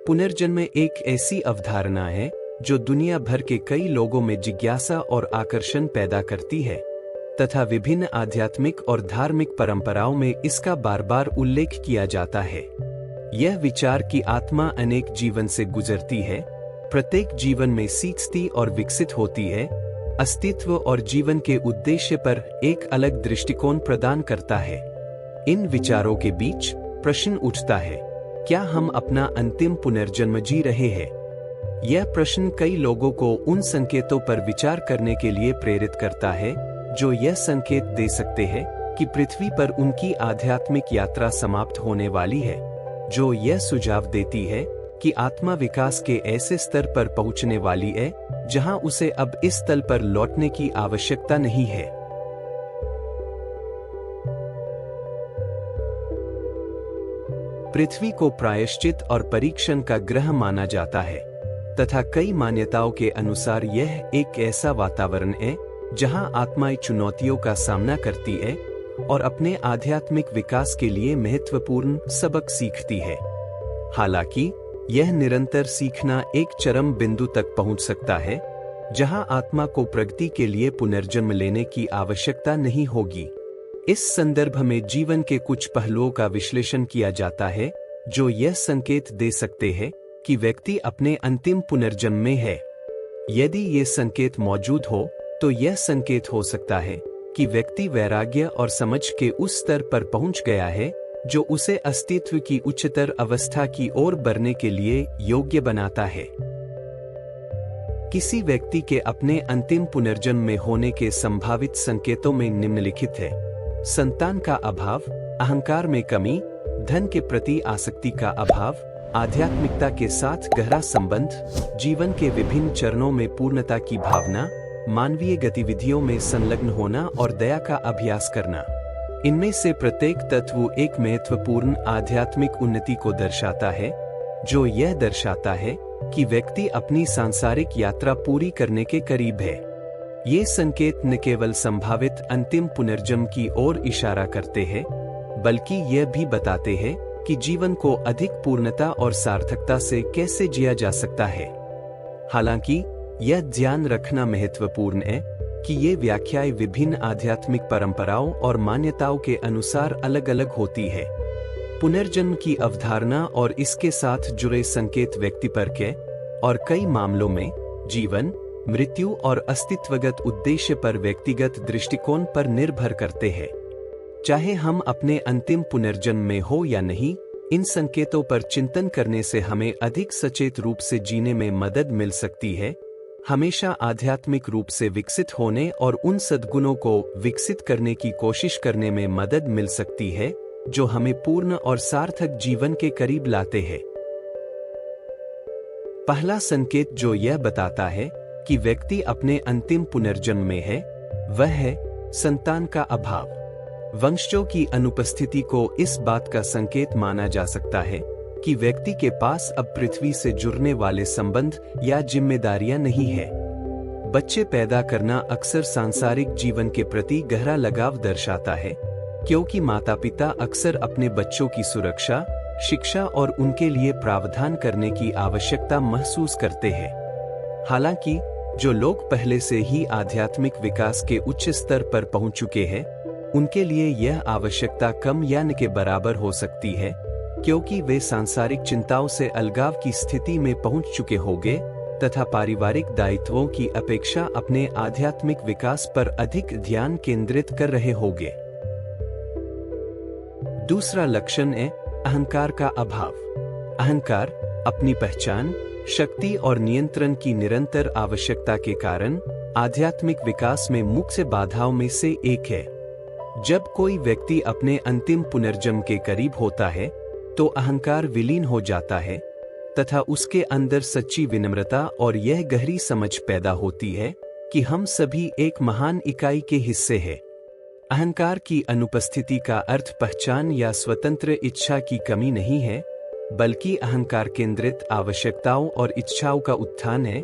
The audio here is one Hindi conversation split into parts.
पुनर्जन्म एक ऐसी अवधारणा है जो दुनिया भर के कई लोगों में जिज्ञासा और आकर्षण पैदा करती है तथा विभिन्न आध्यात्मिक और धार्मिक परंपराओं में इसका बार बार उल्लेख किया जाता है। यह विचार कि आत्मा अनेक जीवन से गुजरती है, प्रत्येक जीवन में सीखती और विकसित होती है, अस्तित्व और जीवन के उद्देश्य पर एक अलग दृष्टिकोण प्रदान करता है। इन विचारों के बीच प्रश्न उठता है, क्या हम अपना अंतिम पुनर्जन्म जी रहे हैं? यह प्रश्न कई लोगों को उन संकेतों पर विचार करने के लिए प्रेरित करता है जो यह संकेत दे सकते हैं कि पृथ्वी पर उनकी आध्यात्मिक यात्रा समाप्त होने वाली है, जो यह सुझाव देती है कि आत्मा विकास के ऐसे स्तर पर पहुंचने वाली है जहां उसे अब इस तल पर लौटने की आवश्यकता नहीं है। पृथ्वी को प्रायश्चित और परीक्षण का ग्रह माना जाता है तथा कई मान्यताओं के अनुसार यह एक ऐसा वातावरण है जहां आत्माएं चुनौतियों का सामना करती है और अपने आध्यात्मिक विकास के लिए महत्वपूर्ण सबक सीखती है। हालांकि यह निरंतर सीखना एक चरम बिंदु तक पहुंच सकता है जहां आत्मा को प्रगति के लिए पुनर्जन्म लेने की आवश्यकता नहीं होगी। इस संदर्भ में जीवन के कुछ पहलुओं का विश्लेषण किया जाता है जो यह संकेत दे सकते हैं कि व्यक्ति अपने अंतिम पुनर्जन्म में है। यदि ये संकेत मौजूद हो तो यह संकेत हो सकता है कि व्यक्ति वैराग्य और समझ के उस स्तर पर पहुंच गया है जो उसे अस्तित्व की उच्चतर अवस्था की ओर बढ़ने के लिए योग्य बनाता है। किसी व्यक्ति के अपने अंतिम पुनर्जन्म में होने के संभावित संकेतों में निम्नलिखित है: संतान का अभाव, अहंकार में कमी, धन के प्रति आसक्ति का अभाव, आध्यात्मिकता के साथ गहरा संबंध, जीवन के विभिन्न चरणों में पूर्णता की भावना, मानवीय गतिविधियों में संलग्न होना और दया का अभ्यास करना। इनमें से प्रत्येक तत्व एक महत्वपूर्ण आध्यात्मिक उन्नति को दर्शाता है, जो यह दर्शाता है कि व्यक्ति अपनी सांसारिक यात्रा पूरी करने के करीब है। ये संकेत न केवल संभावित अंतिम पुनर्जन्म की ओर इशारा करते हैं, बल्कि यह भी बताते हैं कि जीवन को अधिक पूर्णता और सार्थकता से कैसे जिया जा सकता है। हालांकि यह ध्यान रखना महत्वपूर्ण है कि ये व्याख्याएं विभिन्न आध्यात्मिक परंपराओं और मान्यताओं के अनुसार अलग अलग होती है। पुनर्जन्म की अवधारणा और इसके साथ जुड़े संकेत व्यक्तिपरक है और कई मामलों में जीवन, मृत्यु और अस्तित्वगत उद्देश्य पर व्यक्तिगत दृष्टिकोण पर निर्भर करते हैं। चाहे हम अपने अंतिम पुनर्जन्म में हो या नहीं, इन संकेतों पर चिंतन करने से हमें अधिक सचेत रूप से जीने में मदद मिल सकती है, हमेशा आध्यात्मिक रूप से विकसित होने और उन सद्गुणों को विकसित करने की कोशिश करने में मदद मिल सकती है जो हमें पूर्ण और सार्थक जीवन के करीब लाते हैं। पहला संकेत जो यह बताता है कि व्यक्ति अपने अंतिम पुनर्जन्म में है, वह है संतान का अभाव। वंशजों की अनुपस्थिति को इस बात का संकेत माना जा सकता है कि व्यक्ति के पास अब पृथ्वी से जुड़ने वाले संबंध या जिम्मेदारियां नहीं है। बच्चे पैदा करना अक्सर सांसारिक जीवन के प्रति गहरा लगाव दर्शाता है, क्योंकि माता-पिता अक्सर अपने बच्चों की सुरक्षा, शिक्षा और उनके लिए प्रावधान करने की आवश्यकता महसूस करते हैं। हालांकि जो लोग पहले से ही आध्यात्मिक विकास के उच्च स्तर पर पहुंच चुके हैं, उनके लिए यह आवश्यकता कम या न के बराबर हो सकती है, क्योंकि वे सांसारिक चिंताओं से अलगाव की स्थिति में पहुंच चुके होंगे तथा पारिवारिक दायित्वों की अपेक्षा अपने आध्यात्मिक विकास पर अधिक ध्यान केंद्रित कर रहे होंगे। दूसरा लक्षण है अहंकार का अभाव। अहंकार अपनी पहचान, शक्ति और नियंत्रण की निरंतर आवश्यकता के कारण आध्यात्मिक विकास में मुख्य बाधाओं में से एक है। जब कोई व्यक्ति अपने अंतिम पुनर्जन्म के करीब होता है तो अहंकार विलीन हो जाता है तथा उसके अंदर सच्ची विनम्रता और यह गहरी समझ पैदा होती है कि हम सभी एक महान इकाई के हिस्से हैं। अहंकार की अनुपस्थिति का अर्थ पहचान या स्वतंत्र इच्छा की कमी नहीं है, बल्कि अहंकार केंद्रित आवश्यकताओं और इच्छाओं का उत्थान है,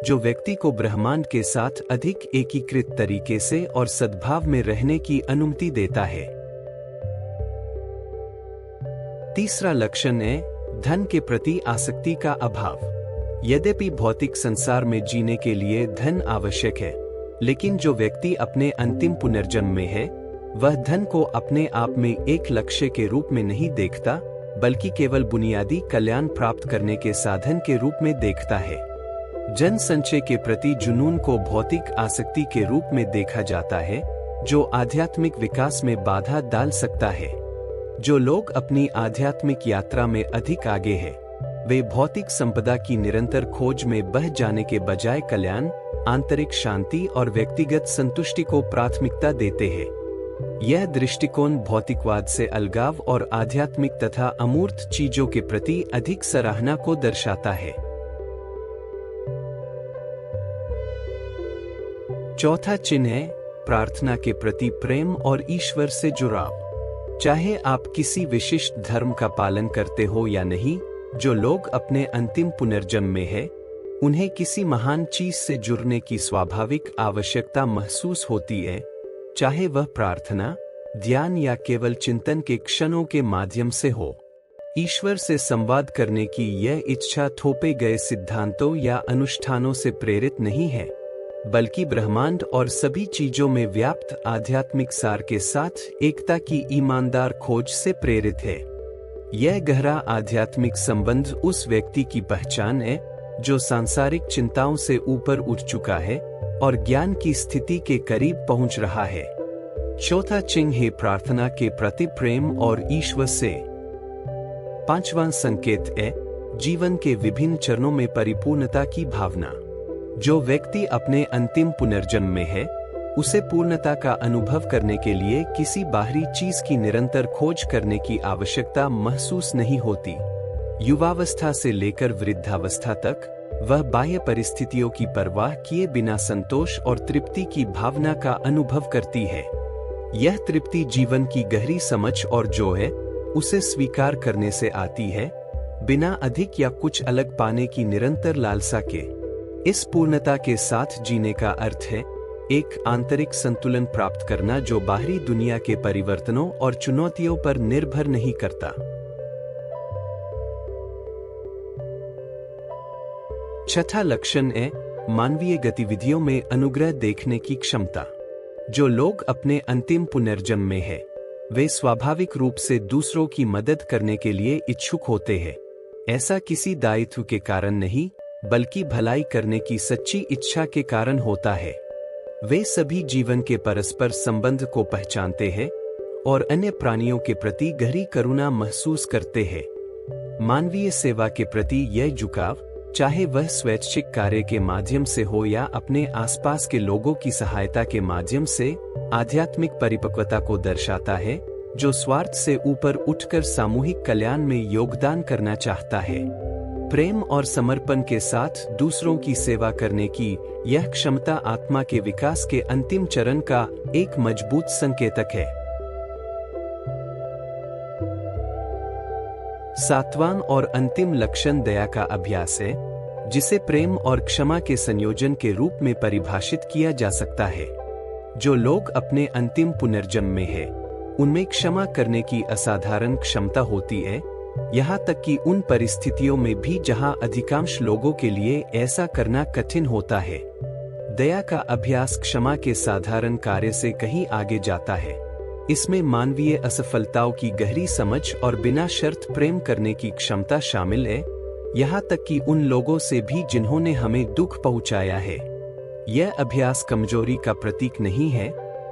जो व्यक्ति को ब्रह्मांड के साथ अधिक एकीकृत तरीके से और सद्भाव में रहने की अनुमति देता है। तीसरा लक्षण है धन के प्रति आसक्ति का अभाव। यद्यपि भौतिक संसार में जीने के लिए धन आवश्यक है, लेकिन जो व्यक्ति अपने अंतिम पुनर्जन्म में है, वह धन को अपने आप में एक लक्ष्य के रूप में नहीं देखता, बल्कि केवल बुनियादी कल्याण प्राप्त करने के साधन के रूप में देखता है। जन संचय के प्रति जुनून को भौतिक आसक्ति के रूप में देखा जाता है, जो आध्यात्मिक विकास में बाधा डाल सकता है। जो लोग अपनी आध्यात्मिक यात्रा में अधिक आगे हैं, वे भौतिक संपदा की निरंतर खोज में बह जाने के बजाय कल्याण, आंतरिक शांति और व्यक्तिगत संतुष्टि को प्राथमिकता देते हैं। यह दृष्टिकोण भौतिकवाद से अलगाव और आध्यात्मिक तथा अमूर्त चीजों के प्रति अधिक सराहना को दर्शाता है। चौथा चिन्ह है प्रार्थना के प्रति प्रेम और ईश्वर से जुड़ाव। चाहे आप किसी विशिष्ट धर्म का पालन करते हो या नहीं, जो लोग अपने अंतिम पुनर्जन्म में हैं, उन्हें किसी महान चीज से जुड़ने की स्वाभाविक आवश्यकता महसूस होती है, चाहे वह प्रार्थना, ध्यान या केवल चिंतन के क्षणों के माध्यम से हो। ईश्वर से संवाद करने की यह इच्छा थोपे गए सिद्धांतों या अनुष्ठानों से प्रेरित नहीं है, बल्कि ब्रह्मांड और सभी चीजों में व्याप्त आध्यात्मिक सार के साथ एकता की ईमानदार खोज से प्रेरित है। यह गहरा आध्यात्मिक संबंध उस व्यक्ति की पहचान है जो सांसारिक चिंताओं से ऊपर उठ चुका है और ज्ञान की स्थिति के करीब पहुंच रहा है। चौथा चिन्ह है प्रार्थना के प्रति प्रेम और ईश्वर से। पांचवां संकेत है जीवन के विभिन्न चरणों में परिपूर्णता की भावना। जो व्यक्ति अपने अंतिम पुनर्जन्म में है, उसे पूर्णता का अनुभव करने के लिए किसी बाहरी चीज की निरंतर खोज करने की आवश्यकता महसूस नहीं होती। युवावस्था से लेकर वृद्धावस्था तक वह बाह्य परिस्थितियों की परवाह किए बिना संतोष और तृप्ति की भावना का अनुभव करती है। यह तृप्ति जीवन की गहरी समझ और जो है उसे स्वीकार करने से आती है, बिना अधिक या कुछ अलग पाने की निरंतर लालसा के। इस पूर्णता के साथ जीने का अर्थ है एक आंतरिक संतुलन प्राप्त करना जो बाहरी दुनिया के परिवर्तनों और चुनौतियों पर निर्भर नहीं करता। छठा लक्षण है मानवीय गतिविधियों में अनुग्रह देखने की क्षमता। जो लोग अपने अंतिम पुनर्जन्म में हैं, वे स्वाभाविक रूप से दूसरों की मदद करने के लिए इच्छुक होते हैं। ऐसा किसी दायित्व के कारण नहीं, बल्कि भलाई करने की सच्ची इच्छा के कारण होता है। वे सभी जीवन के परस्पर संबंध को पहचानते हैं और अन्य प्राणियों के प्रति गहरी करुणा महसूस करते हैं। मानवीय सेवा के प्रति यह झुकाव, चाहे वह स्वैच्छिक कार्य के माध्यम से हो या अपने आसपास के लोगों की सहायता के माध्यम से, आध्यात्मिक परिपक्वता को दर्शाता है, जो स्वार्थ से ऊपर उठकर सामूहिक कल्याण में योगदान करना चाहता है। प्रेम और समर्पण के साथ दूसरों की सेवा करने की यह क्षमता आत्मा के विकास के अंतिम चरण का एक मजबूत संकेतक है। सातवां और अंतिम लक्षण दया का अभ्यास है, जिसे प्रेम और क्षमा के संयोजन के रूप में परिभाषित किया जा सकता है। जो लोग अपने अंतिम पुनर्जन्म में हैं, उनमें क्षमा करने की असाधारण क्षमता होती है, यहाँ तक कि उन परिस्थितियों में भी जहाँ अधिकांश लोगों के लिए ऐसा करना कठिन होता है। दया का अभ्यास क्षमा के साधारण कार्य से कहीं आगे जाता है। इसमें मानवीय असफलताओं की गहरी समझ और बिना शर्त प्रेम करने की क्षमता शामिल है, यहाँ तक कि उन लोगों से भी जिन्होंने हमें दुख पहुँचाया है। यह अभ्यास कमजोरी का प्रतीक नहीं है,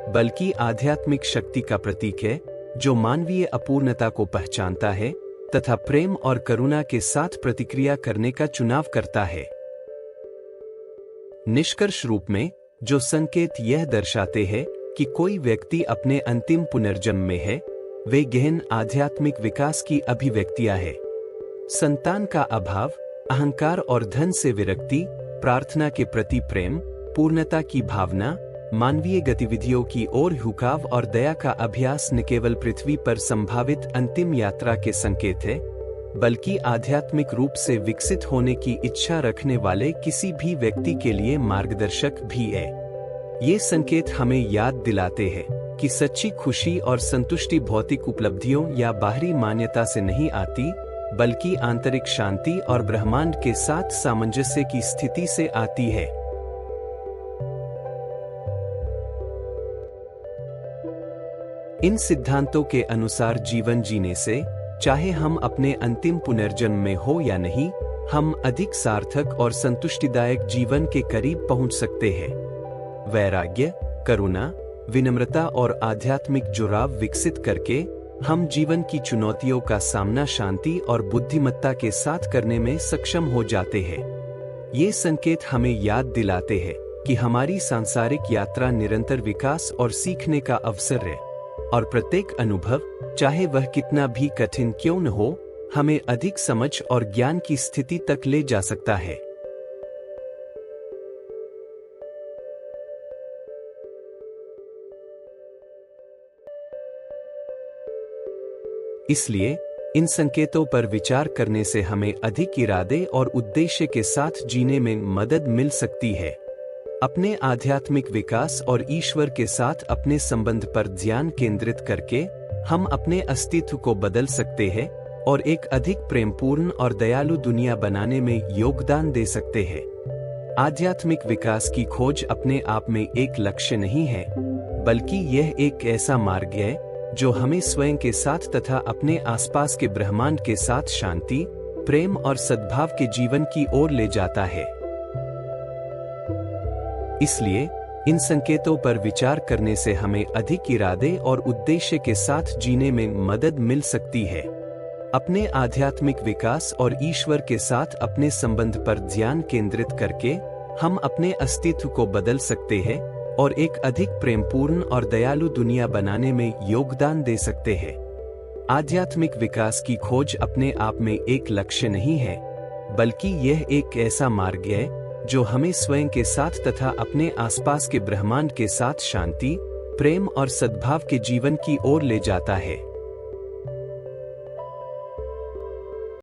बल्कि आध्यात्मिक शक्ति का प्रतीक है, जो मानवीय अपूर्णता को पहचानता है तथा प्रेम और करुणा के साथ प्रतिक्रिया करने का चुनाव करता है। निष्कर्ष रूप में, जो संकेत यह दर्शाते हैं कि कोई व्यक्ति अपने अंतिम पुनर्जन्म में है, वे गहन आध्यात्मिक विकास की अभिव्यक्तियां हैं। संतान का अभाव, अहंकार और धन से विरक्ति, प्रार्थना के प्रति प्रेम, पूर्णता की भावना, मानवीय गतिविधियों की ओर झुकाव और दया का अभ्यास न केवल पृथ्वी पर संभावित अंतिम यात्रा के संकेत है, बल्कि आध्यात्मिक रूप से विकसित होने की इच्छा रखने वाले किसी भी व्यक्ति के लिए मार्गदर्शक भी है। ये संकेत हमें याद दिलाते हैं कि सच्ची खुशी और संतुष्टि भौतिक उपलब्धियों या बाहरी मान्यता से नहीं आती, बल्कि आंतरिक शांति और ब्रह्मांड के साथ सामंजस्य की स्थिति से आती है। इन सिद्धांतों के अनुसार जीवन जीने से, चाहे हम अपने अंतिम पुनर्जन्म में हो या नहीं, हम अधिक सार्थक और संतुष्टिदायक जीवन के करीब पहुंच सकते हैं। वैराग्य, करुणा, विनम्रता और आध्यात्मिक जुड़ाव विकसित करके हम जीवन की चुनौतियों का सामना शांति और बुद्धिमत्ता के साथ करने में सक्षम हो जाते हैं। ये संकेत हमें याद दिलाते हैं कि हमारी सांसारिक यात्रा निरंतर विकास और सीखने का अवसर है, और प्रत्येक अनुभव, चाहे वह कितना भी कठिन क्यों न हो, हमें अधिक समझ और ज्ञान की स्थिति तक ले जा सकता है। इसलिए इन संकेतों पर विचार करने से हमें अधिक इरादे और उद्देश्य के साथ जीने में मदद मिल सकती है। अपने आध्यात्मिक विकास और ईश्वर के साथ अपने संबंध पर ध्यान केंद्रित करके हम अपने अस्तित्व को बदल सकते हैं और एक अधिक प्रेमपूर्ण और दयालु दुनिया बनाने में योगदान दे सकते हैं। आध्यात्मिक विकास की खोज अपने आप में एक लक्ष्य नहीं है, बल्कि यह एक ऐसा मार्ग है जो हमें स्वयं के साथ तथा अपने आसपास के ब्रह्मांड के साथ शांति, प्रेम और सद्भाव के जीवन की ओर ले जाता है। इसलिए इन संकेतों पर विचार करने से हमें अधिक इरादे और उद्देश्य के साथ जीने में मदद मिल सकती है। अपने आध्यात्मिक विकास और ईश्वर के साथ अपने संबंध पर ध्यान केंद्रित करके हम अपने अस्तित्व को बदल सकते हैं और एक अधिक प्रेमपूर्ण और दयालु दुनिया बनाने में योगदान दे सकते हैं। आध्यात्मिक विकास की खोज अपने आप में एक लक्ष्य नहीं है, बल्कि यह एक ऐसा मार्ग है जो हमें स्वयं के साथ तथा अपने आसपास के ब्रह्मांड के साथ शांति, प्रेम और सद्भाव के जीवन की ओर ले जाता है।